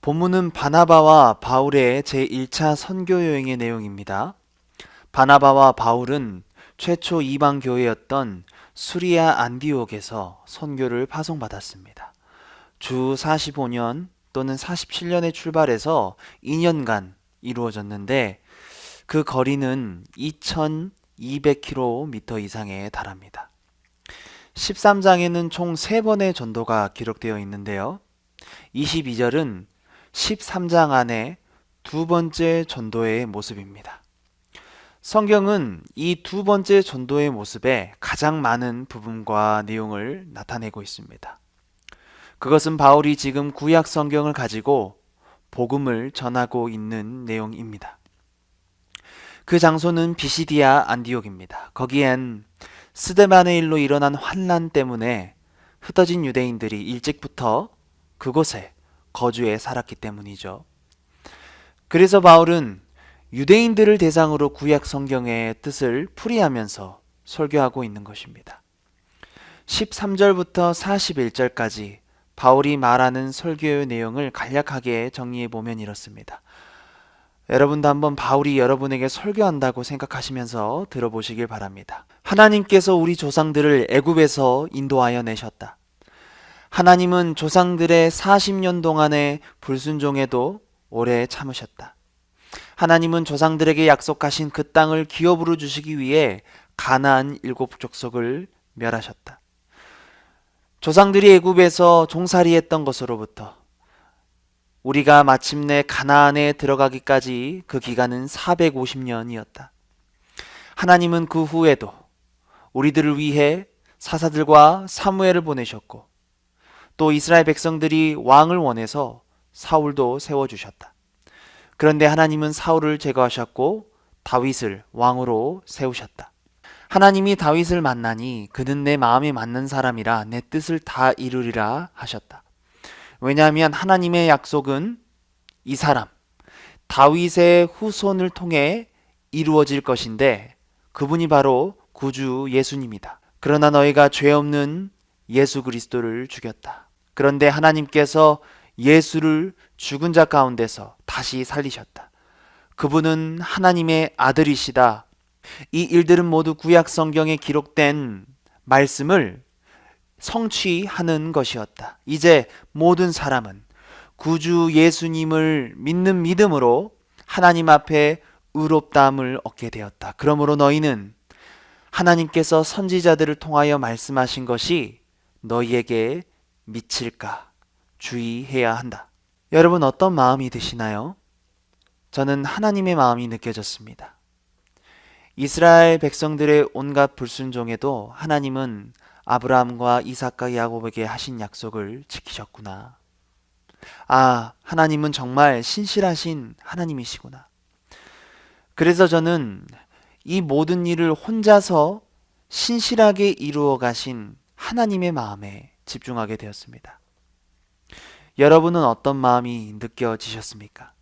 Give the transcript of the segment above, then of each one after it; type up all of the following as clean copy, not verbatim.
본문은 바나바와 바울의 제1차 선교 여행의 내용입니다. 바나바와 바울은 최초 이방 교회였던 수리아 안디옥에서 선교를 파송받았습니다. 주 45년 또는 47년에 출발해서 2년간 이루어졌는데 그 거리는 2200km 이상에 달합니다. 13장에는 총 3번의 전도가 기록되어 있는데요. 22절은 13장 안에 두 번째 전도의 모습입니다. 성경은 이 두 번째 전도의 모습에 가장 많은 부분과 내용을 나타내고 있습니다. 그것은 바울이 지금 구약 성경을 가지고 복음을 전하고 있는 내용입니다. 그 장소는 비시디아 안디옥입니다. 거기엔 스데반의 일로 일어난 환난 때문에 흩어진 유대인들이 일찍부터 그곳에 거주해 살았기 때문이죠. 그래서 바울은 유대인들을 대상으로 구약 성경의 뜻을 풀이하면서 설교하고 있는 것입니다. 13절부터 41절까지 바울이 말하는 설교의 내용을 간략하게 정리해 보면 이렇습니다. 여러분도 한번 바울이 여러분에게 설교한다고 생각하시면서 들어보시길 바랍니다. 하나님께서 우리 조상들을 애굽에서 인도하여 내셨다. 하나님은 조상들의 40년 동안의 불순종에도 오래 참으셨다. 하나님은 조상들에게 약속하신 그 땅을 기업으로 주시기 위해 가나안 7족속을 멸하셨다. 조상들이 애굽에서 종살이했던 것으로부터 우리가 마침내 가나안에 들어가기까지 그 기간은 450년이었다. 하나님은 그 후에도 우리들을 위해 사사들과 사무엘을 보내셨고 또 이스라엘 백성들이 왕을 원해서 사울도 세워주셨다. 그런데 하나님은 사울을 제거하셨고 다윗을 왕으로 세우셨다. 하나님이 다윗을 만나니 그는 내 마음에 맞는 사람이라 내 뜻을 다 이루리라 하셨다. 왜냐하면 하나님의 약속은 이 사람 다윗의 후손을 통해 이루어질 것인데 그분이 바로 구주 예수님이다. 그러나 너희가 죄 없는 예수 그리스도를 죽였다. 그런데 하나님께서 예수를 죽은 자 가운데서 다시 살리셨다. 그분은 하나님의 아들이시다. 이 일들은 모두 구약 성경에 기록된 말씀을 성취하는 것이었다. 이제 모든 사람은 구주 예수님을 믿는 믿음으로 하나님 앞에 의롭다함을 얻게 되었다. 그러므로 너희는 하나님께서 선지자들을 통하여 말씀하신 것이 너희에게 미칠까 주의해야 한다. 여러분 어떤 마음이 드시나요? 저는 하나님의 마음이 느껴졌습니다. 이스라엘 백성들의 온갖 불순종에도 하나님은 아브라함과 이삭과 야곱에게 하신 약속을 지키셨구나. 아, 하나님은 정말 신실하신 하나님이시구나. 그래서 저는 이 모든 일을 혼자서 신실하게 이루어 가신 하나님의 마음에 집중하게 되었습니다. 여러분은 어떤 마음이 느껴지셨습니까?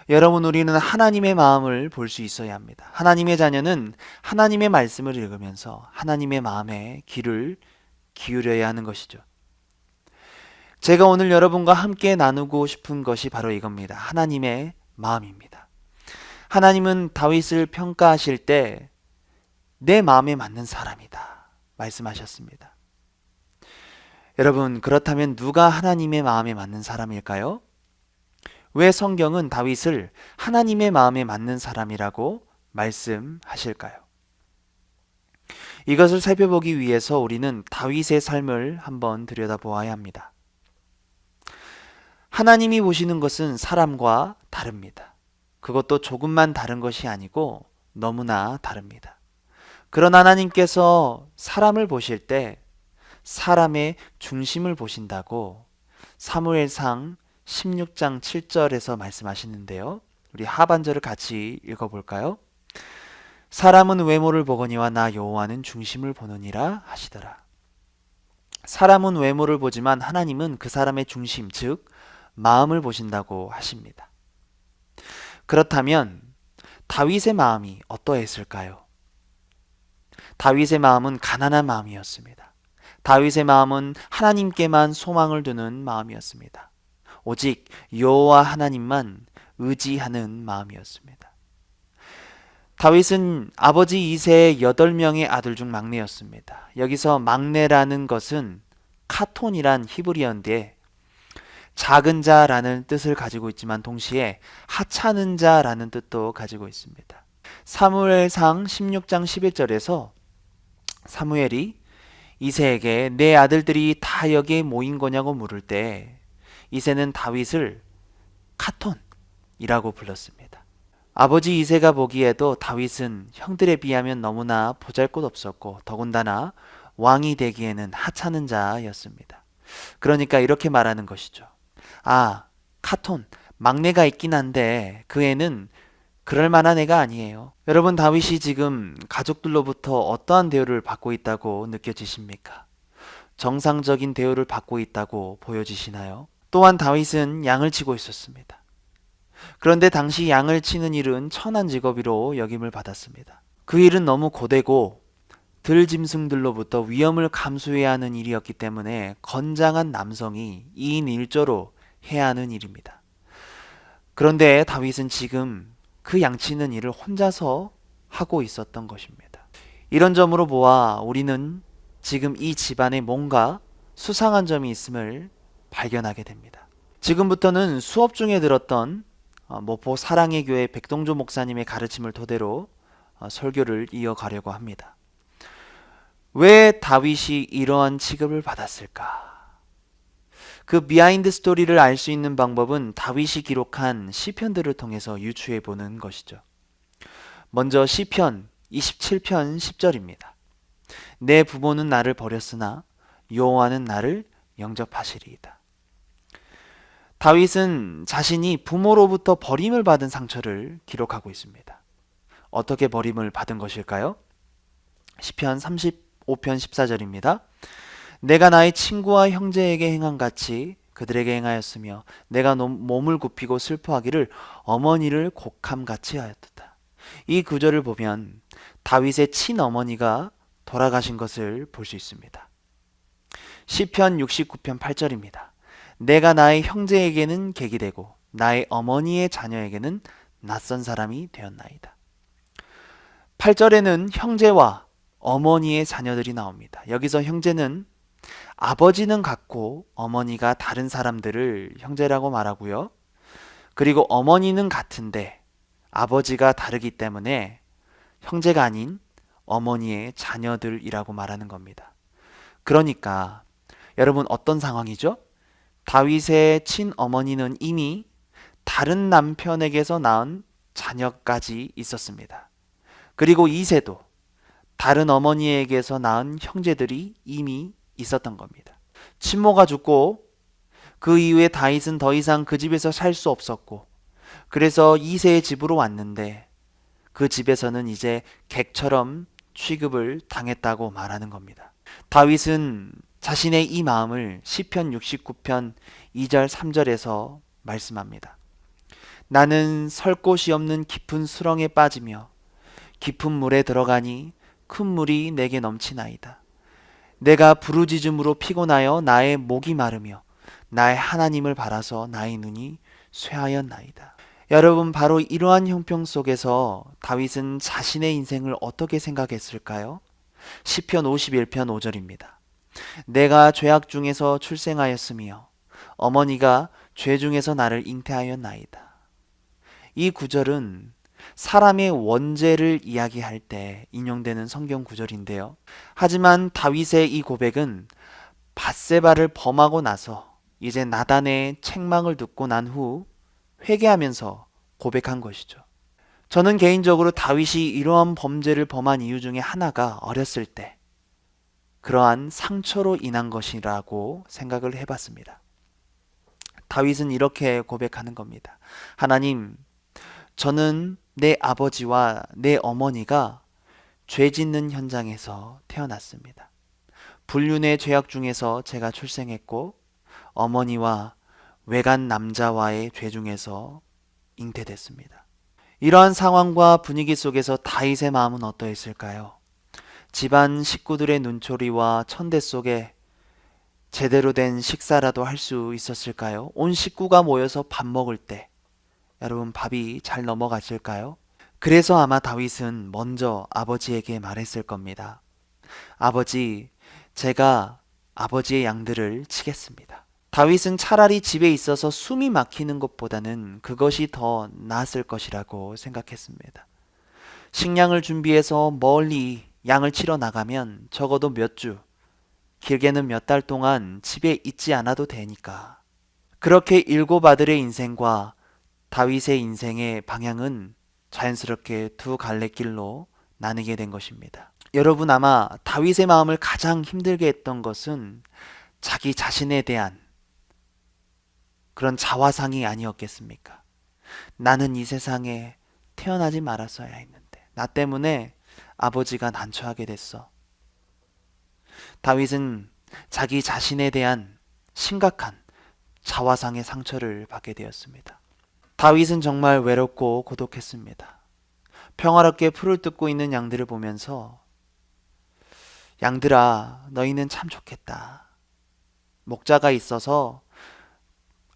여러분, 우리는 하나님의 마음을 볼 수 있어야 합니다. 하나님의 자녀는 하나님의 말씀을 읽으면서 하나님의 마음에 귀를 기울여야 하는 것이죠. 제가 오늘 여러분과 함께 나누고 싶은 것이 바로 이겁니다. 하나님의 마음입니다. 하나님은 다윗을 평가하실 때 내 마음에 맞는 사람이다 말씀하셨습니다. 여러분, 그렇다면 누가 하나님의 마음에 맞는 사람일까요? 왜 성경은 다윗을 하나님의 마음에 맞는 사람이라고 말씀하실까요? 이것을 살펴보기 위해서 우리는 다윗의 삶을 한번 들여다보아야 합니다. 하나님이 보시는 것은 사람과 다릅니다. 그것도 조금만 다른 것이 아니고 너무나 다릅니다. 그런 하나님께서 사람을 보실 때 사람의 중심을 보신다고 사무엘상 16장 7절에서 말씀하시는데요. 우리 하반절을 같이 읽어볼까요? 사람은 외모를 보거니와 나 여호와는 중심을 보느니라 하시더라. 사람은 외모를 보지만 하나님은 그 사람의 중심, 즉 마음을 보신다고 하십니다. 그렇다면 다윗의 마음이 어떠했을까요? 다윗의 마음은 가난한 마음이었습니다. 다윗의 마음은 하나님께만 소망을 두는 마음이었습니다. 오직 여호와 하나님만 의지하는 마음이었습니다. 다윗은 아버지 이새의 8명의 아들 중 막내였습니다. 여기서 막내라는 것은 카톤이란 히브리어인데 작은 자라는 뜻을 가지고 있지만 동시에 하찮은 자라는 뜻도 가지고 있습니다. 사무엘상 16장 11절에서 사무엘이 이새에게 내 아들들이 다 여기에 모인 거냐고 물을 때 이새는 다윗을 카톤이라고 불렀습니다. 아버지 이새가 보기에도 다윗은 형들에 비하면 너무나 보잘것없었고 더군다나 왕이 되기에는 하찮은 자였습니다. 그러니까 이렇게 말하는 것이죠. 아, 카톤, 막내가 있긴 한데 그 애는 그럴 만한 애가 아니에요. 여러분, 다윗이 지금 가족들로부터 어떠한 대우를 받고 있다고 느껴지십니까? 정상적인 대우를 받고 있다고 보여지시나요? 또한 다윗은 양을 치고 있었습니다. 그런데 당시 양을 치는 일은 천한 직업으로 역임을 받았습니다. 그 일은 너무 고되고 들짐승들로부터 위험을 감수해야 하는 일이었기 때문에 건장한 남성이 2인 1조로 해야 하는 일입니다. 그런데 다윗은 지금 그 양치는 일을 혼자서 하고 있었던 것입니다. 이런 점으로 보아 우리는 지금 이 집안에 뭔가 수상한 점이 있음을 발견하게 됩니다. 지금부터는 수업 중에 들었던 모포 사랑의 교회 백동조 목사님의 가르침을 토대로 설교를 이어가려고 합니다. 왜 다윗이 이러한 취급을 받았을까? 그 비하인드 스토리를 알 수 있는 방법은 다윗이 기록한 시편들을 통해서 유추해 보는 것이죠. 먼저 시편 27편 10절입니다. 내 부모는 나를 버렸으나 여호와는 나를 영접하시리이다. 다윗은 자신이 부모로부터 버림을 받은 상처를 기록하고 있습니다. 어떻게 버림을 받은 것일까요? 시편 35편 14절입니다. 내가 나의 친구와 형제에게 행한 같이 그들에게 행하였으며 내가 몸을 굽히고 슬퍼하기를 어머니를 곡함같이 하였도다. 이 구절을 보면 다윗의 친어머니가 돌아가신 것을 볼 수 있습니다. 시편 69편 8절입니다. 내가 나의 형제에게는 객이 되고 나의 어머니의 자녀에게는 낯선 사람이 되었나이다. 8절에는 형제와 어머니의 자녀들이 나옵니다. 여기서 형제는 아버지는 같고 어머니가 다른 사람들을 형제라고 말하고요. 그리고 어머니는 같은데 아버지가 다르기 때문에 형제가 아닌 어머니의 자녀들이라고 말하는 겁니다. 그러니까 여러분, 어떤 상황이죠? 다윗의 친어머니는 이미 다른 남편에게서 낳은 자녀까지 있었습니다. 그리고 이새도 다른 어머니에게서 낳은 형제들이 이미 있었던 겁니다. 친모가 죽고 그 이후에 다윗은 더 이상 그 집에서 살 수 없었고 그래서 이새의 집으로 왔는데 그 집에서는 이제 객처럼 취급을 당했다고 말하는 겁니다. 다윗은 자신의 이 마음을 시편 69편 2절 3절에서 말씀합니다. 나는 설 곳이 없는 깊은 수렁에 빠지며 깊은 물에 들어가니 큰 물이 내게 넘치나이다. 내가 부르짖음으로 피곤하여 나의 목이 마르며 나의 하나님을 바라서 나의 눈이 쇠하였나이다. 여러분, 바로 이러한 형평 속에서 다윗은 자신의 인생을 어떻게 생각했을까요? 시편 51편 5절입니다. 내가 죄악 중에서 출생하였으며 어머니가 죄 중에서 나를 잉태하였나이다. 이 구절은 사람의 원죄를 이야기할 때 인용되는 성경 구절인데요. 하지만 다윗의 이 고백은 밧세바를 범하고 나서 이제 나단의 책망을 듣고 난 후 회개하면서 고백한 것이죠. 저는 개인적으로 다윗이 이러한 범죄를 범한 이유 중에 하나가 어렸을 때 그러한 상처로 인한 것이라고 생각을 해봤습니다. 다윗은 이렇게 고백하는 겁니다. 하나님, 저는 내 아버지와 내 어머니가 죄 짓는 현장에서 태어났습니다. 불륜의 죄악 중에서 제가 출생했고 어머니와 외간 남자와의 죄 중에서 잉태됐습니다. 이러한 상황과 분위기 속에서 다윗의 마음은 어떠했을까요? 집안 식구들의 눈초리와 천대 속에 제대로 된 식사라도 할 수 있었을까요? 온 식구가 모여서 밥 먹을 때 여러분 밥이 잘 넘어갔을까요? 그래서 아마 다윗은 먼저 아버지에게 말했을 겁니다. 아버지, 제가 아버지의 양들을 치겠습니다. 다윗은 차라리 집에 있어서 숨이 막히는 것보다는 그것이 더 나았을 것이라고 생각했습니다. 식량을 준비해서 멀리 양을 치러 나가면 적어도 몇 주, 길게는 몇 달 동안 집에 있지 않아도 되니까. 그렇게 일곱 아들의 인생과 다윗의 인생의 방향은 자연스럽게 두 갈래길로 나뉘게 된 것입니다. 여러분 아마 다윗의 마음을 가장 힘들게 했던 것은 자기 자신에 대한 그런 자화상이 아니었겠습니까? 나는 이 세상에 태어나지 말았어야 했는데 나 때문에 아버지가 난처하게 됐어. 다윗은 자기 자신에 대한 심각한 자화상의 상처를 받게 되었습니다. 다윗은 정말 외롭고 고독했습니다. 평화롭게 풀을 뜯고 있는 양들을 보면서 양들아, 너희는 참 좋겠다. 목자가 있어서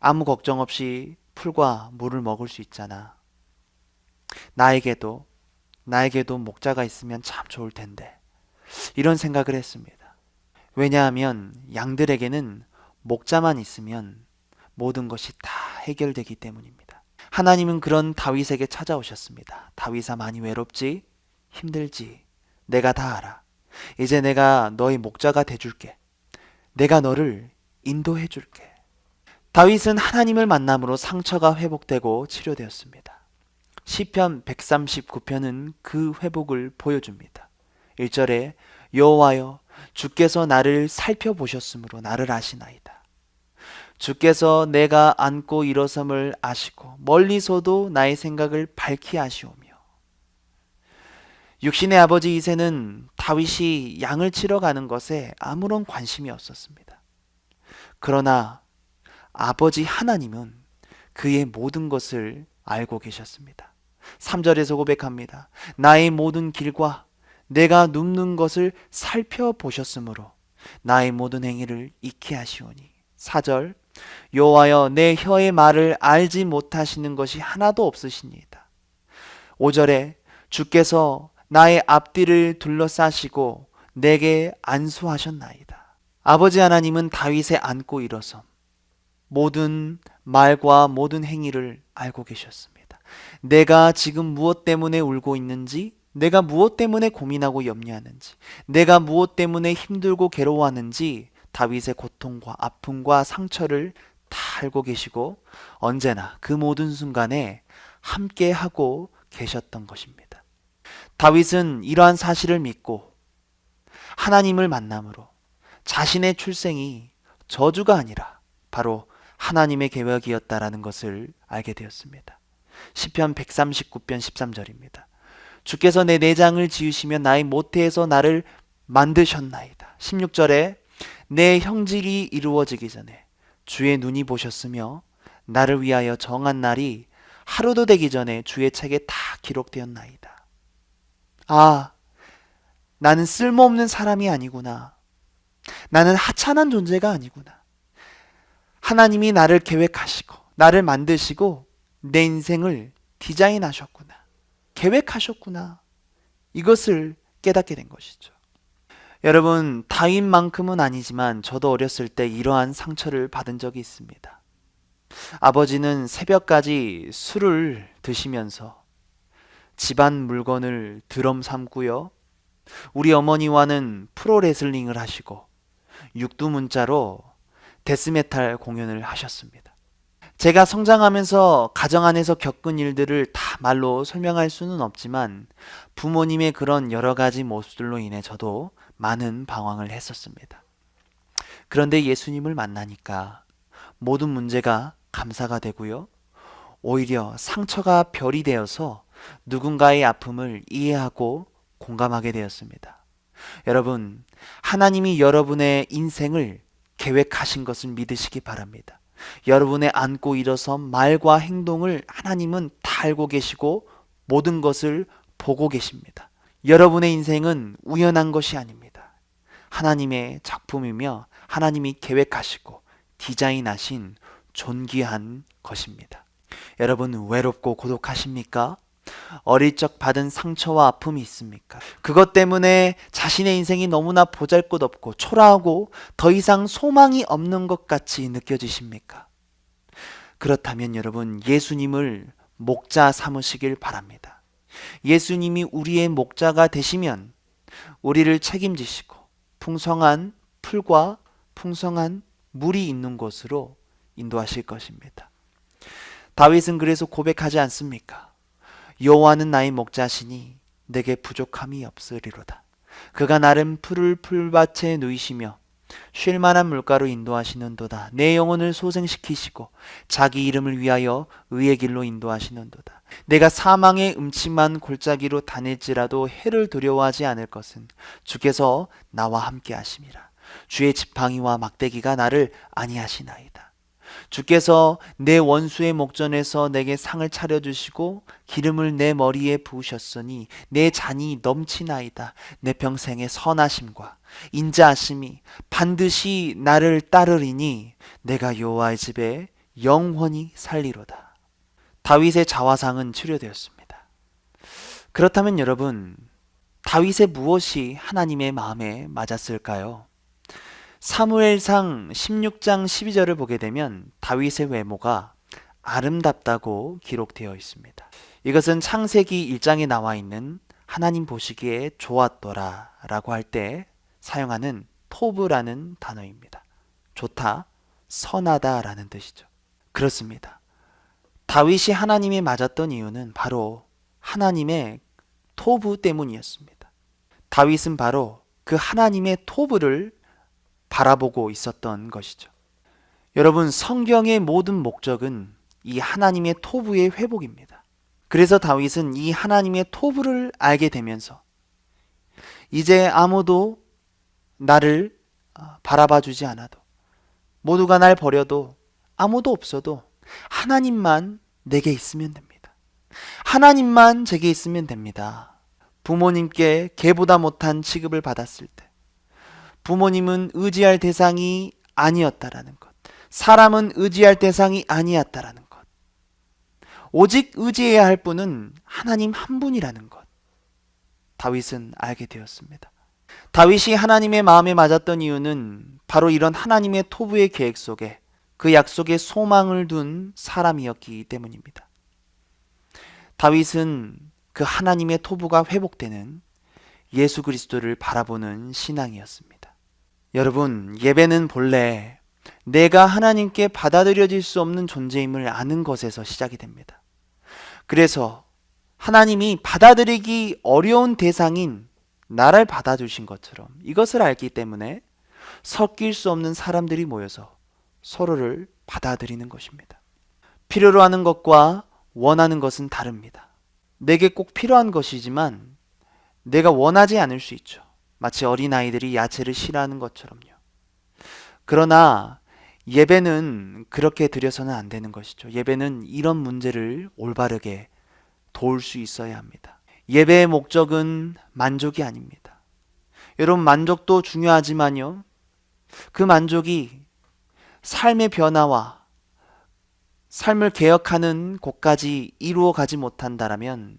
아무 걱정 없이 풀과 물을 먹을 수 있잖아. 나에게도 목자가 있으면 참 좋을 텐데. 이런 생각을 했습니다. 왜냐하면 양들에게는 목자만 있으면 모든 것이 다 해결되기 때문입니다. 하나님은 그런 다윗에게 찾아오셨습니다. 다윗아, 많이 외롭지? 힘들지? 내가 다 알아. 이제 내가 너의 목자가 돼줄게. 내가 너를 인도해 줄게. 다윗은 하나님을 만남으로 상처가 회복되고 치료되었습니다. 시편 139편은 그 회복을 보여줍니다. 1절에 여호와여 주께서 나를 살펴보셨으므로 나를 아시나이다. 주께서 내가 앉고 일어섬을 아시고 멀리서도 나의 생각을 밝히 아시오며. 육신의 아버지 이새는 다윗이 양을 치러 가는 것에 아무런 관심이 없었습니다. 그러나 아버지 하나님은 그의 모든 것을 알고 계셨습니다. 3절에서 고백합니다. 나의 모든 길과 내가 눕는 것을 살펴보셨으므로 나의 모든 행위를 익히 하시오니. 4절 여호와여 내 혀의 말을 알지 못하시는 것이 하나도 없으시니이다. 5절에 주께서 나의 앞뒤를 둘러싸시고 내게 안수하셨나이다. 아버지 하나님은 다윗의 앉고 일어섬, 모든 말과 모든 행위를 알고 계셨습니다. 내가 지금 무엇 때문에 울고 있는지, 내가 무엇 때문에 고민하고 염려하는지, 내가 무엇 때문에 힘들고 괴로워하는지 다윗의 고통과 아픔과 상처를 다 알고 계시고 언제나 그 모든 순간에 함께하고 계셨던 것입니다. 다윗은 이러한 사실을 믿고 하나님을 만남으로 자신의 출생이 저주가 아니라 바로 하나님의 계획이었다라는 것을 알게 되었습니다. 시편 139편 13절입니다. 주께서 내 내장을 지으시며 나의 모태에서 나를 만드셨나이다. 16절에 내 형질이 이루어지기 전에 주의 눈이 보셨으며 나를 위하여 정한 날이 하루도 되기 전에 주의 책에 다 기록되었나이다. 아, 나는 쓸모없는 사람이 아니구나. 나는 하찮은 존재가 아니구나. 하나님이 나를 계획하시고 나를 만드시고 내 인생을 디자인하셨구나. 계획하셨구나. 이것을 깨닫게 된 것이죠. 여러분, 다윗만큼은 아니지만 저도 어렸을 때 이러한 상처를 받은 적이 있습니다. 아버지는 새벽까지 술을 드시면서 집안 물건을 드럼 삼고요. 우리 어머니와는 프로레슬링을 하시고 육두문자로 데스메탈 공연을 하셨습니다. 제가 성장하면서 가정 안에서 겪은 일들을 다 말로 설명할 수는 없지만 부모님의 그런 여러 가지 모습들로 인해 저도 많은 방황을 했었습니다. 그런데 예수님을 만나니까 모든 문제가 감사가 되고요. 오히려 상처가 별이 되어서 누군가의 아픔을 이해하고 공감하게 되었습니다. 여러분, 하나님이 여러분의 인생을 계획하신 것을 믿으시기 바랍니다. 여러분의 앉고 일어선 말과 행동을 하나님은 다 알고 계시고 모든 것을 보고 계십니다. 여러분의 인생은 우연한 것이 아닙니다. 하나님의 작품이며 하나님이 계획하시고 디자인하신 존귀한 것입니다. 여러분, 외롭고 고독하십니까? 어릴 적 받은 상처와 아픔이 있습니까? 그것 때문에 자신의 인생이 너무나 보잘것없고 초라하고 더 이상 소망이 없는 것 같이 느껴지십니까? 그렇다면 여러분, 예수님을 목자 삼으시길 바랍니다. 예수님이 우리의 목자가 되시면 우리를 책임지시고 풍성한 풀과 풍성한 물이 있는 곳으로 인도하실 것입니다. 다윗은 그래서 고백하지 않습니까? 여호와는 나의 목자시니 내게 부족함이 없으리로다. 그가 나를 푸를 풀밭에 누이시며 쉴 만한 물가로 인도하시는도다. 내 영혼을 소생시키시고 자기 이름을 위하여 의의 길로 인도하시는도다. 내가 사망의 음침한 골짜기로 다닐지라도 해를 두려워하지 않을 것은 주께서 나와 함께 하심이라. 주의 지팡이와 막대기가 나를 안위하시나이다. 주께서 내 원수의 목전에서 내게 상을 차려주시고 기름을 내 머리에 부으셨으니 내 잔이 넘치나이다. 내 평생의 선하심과 인자하심이 반드시 나를 따르리니 내가 여호와의 집에 영원히 살리로다. 다윗의 자화상은 치료되었습니다. 그렇다면 여러분, 다윗의 무엇이 하나님의 마음에 맞았을까요? 사무엘상 16장 12절을 보게 되면 다윗의 외모가 아름답다고 기록되어 있습니다. 이것은 창세기 1장에 나와 있는 하나님 보시기에 좋았더라 라고 할 때 사용하는 토브라는 단어입니다. 좋다, 선하다 라는 뜻이죠. 그렇습니다. 다윗이 하나님에 맞았던 이유는 바로 하나님의 토브 때문이었습니다. 다윗은 바로 그 하나님의 토브를 바라보고 있었던 것이죠. 여러분, 성경의 모든 목적은 이 하나님의 토브의 회복입니다. 그래서 다윗은 이 하나님의 토브를 알게 되면서 이제 아무도 나를 바라봐 주지 않아도, 모두가 날 버려도, 아무도 없어도 하나님만 내게 있으면 됩니다. 하나님만 제게 있으면 됩니다. 부모님께 개보다 못한 취급을 받았을 때 부모님은 의지할 대상이 아니었다라는 것, 사람은 의지할 대상이 아니었다라는 것, 오직 의지해야 할 분은 하나님 한 분이라는 것, 다윗은 알게 되었습니다. 다윗이 하나님의 마음에 맞았던 이유는 바로 이런 하나님의 토부의 계획 속에 그 약속에 소망을 둔 사람이었기 때문입니다. 다윗은 그 하나님의 토부가 회복되는 예수 그리스도를 바라보는 신앙이었습니다. 여러분, 예배는 본래 내가 하나님께 받아들여질 수 없는 존재임을 아는 것에서 시작이 됩니다. 그래서 하나님이 받아들이기 어려운 대상인 나를 받아주신 것처럼 이것을 알기 때문에 섞일 수 없는 사람들이 모여서 서로를 받아들이는 것입니다. 필요로 하는 것과 원하는 것은 다릅니다. 내게 꼭 필요한 것이지만 내가 원하지 않을 수 있죠. 마치 어린아이들이 야채를 싫어하는 것처럼요. 그러나 예배는 그렇게 드려서는 안 되는 것이죠. 예배는 이런 문제를 올바르게 도울 수 있어야 합니다. 예배의 목적은 만족이 아닙니다. 여러분, 만족도 중요하지만요, 그 만족이 삶의 변화와 삶을 개혁하는 곳까지 이루어 가지 못한다라면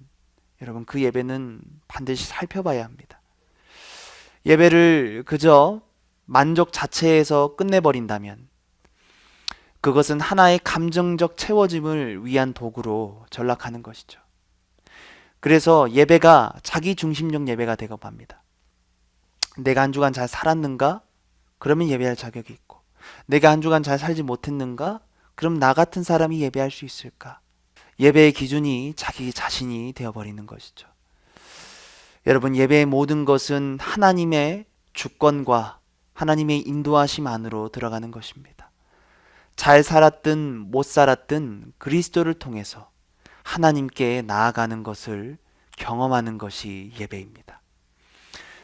여러분, 그 예배는 반드시 살펴봐야 합니다. 예배를 그저 만족 자체에서 끝내버린다면 그것은 하나의 감정적 채워짐을 위한 도구로 전락하는 것이죠. 그래서 예배가 자기 중심적 예배가 되고 맙니다. 내가 한 주간 잘 살았는가? 그러면 예배할 자격이 있고, 내가 한 주간 잘 살지 못했는가? 그럼 나 같은 사람이 예배할 수 있을까? 예배의 기준이 자기 자신이 되어버리는 것이죠. 여러분, 예배의 모든 것은 하나님의 주권과 하나님의 인도하심 안으로 들어가는 것입니다. 잘 살았든 못 살았든 그리스도를 통해서 하나님께 나아가는 것을 경험하는 것이 예배입니다.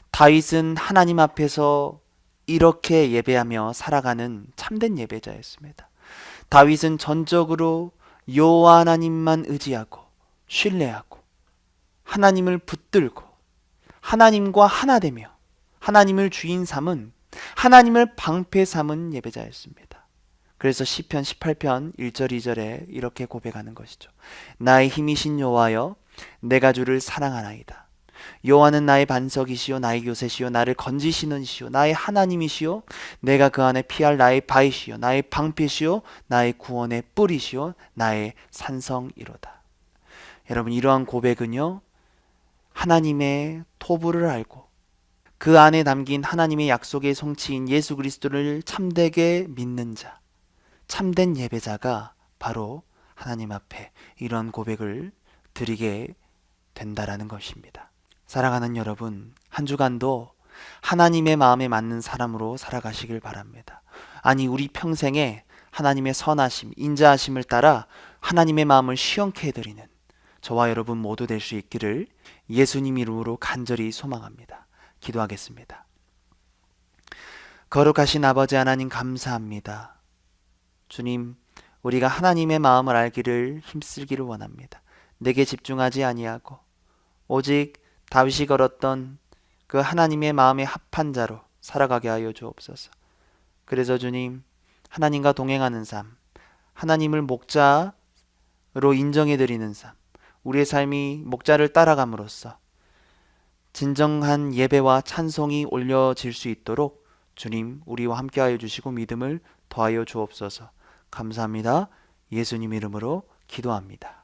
다윗은 하나님 앞에서 이렇게 예배하며 살아가는 참된 예배자였습니다. 다윗은 전적으로 여호와 하나님만 의지하고 신뢰하고 하나님을 붙들고 하나님과 하나 되며 하나님을 주인 삼은, 하나님을 방패 삼은 예배자였습니다. 그래서 시편 18편 1절 2절에 이렇게 고백하는 것이죠. 나의 힘이신 여호와여, 내가 주를 사랑하나이다. 여호와는 나의 반석이시요 나의 요새시요 나를 건지시는 이시요 나의 하나님이시요 내가 그 안에 피할 나의 바위시요 나의 방패시요 나의 구원의 뿔이시요 나의 산성이로다. 여러분, 이러한 고백은요, 하나님의 토부를 알고 그 안에 담긴 하나님의 약속의 성취인 예수 그리스도를 참되게 믿는 자, 참된 예배자가 바로 하나님 앞에 이런 고백을 드리게 된다라는 것입니다. 사랑하는 여러분, 한 주간도 하나님의 마음에 맞는 사람으로 살아가시길 바랍니다. 아니, 우리 평생에 하나님의 선하심, 인자하심을 따라 하나님의 마음을 시원케 해드리는 저와 여러분 모두 될 수 있기를 예수님 이름으로 간절히 소망합니다. 기도하겠습니다. 거룩하신 아버지 하나님, 감사합니다. 주님, 우리가 하나님의 마음을 알기를 힘쓰기를 원합니다. 내게 집중하지 아니하고 오직 다윗이 걸었던 그 하나님의 마음에 합한 자로 살아가게 하여 주옵소서. 그래서 주님, 하나님과 동행하는 삶, 하나님을 목자로 인정해드리는 삶, 우리의 삶이 목자를 따라감으로써 진정한 예배와 찬송이 올려질 수 있도록 주님, 우리와 함께하여 주시고 믿음을 더하여 주옵소서. 감사합니다. 예수님 이름으로 기도합니다.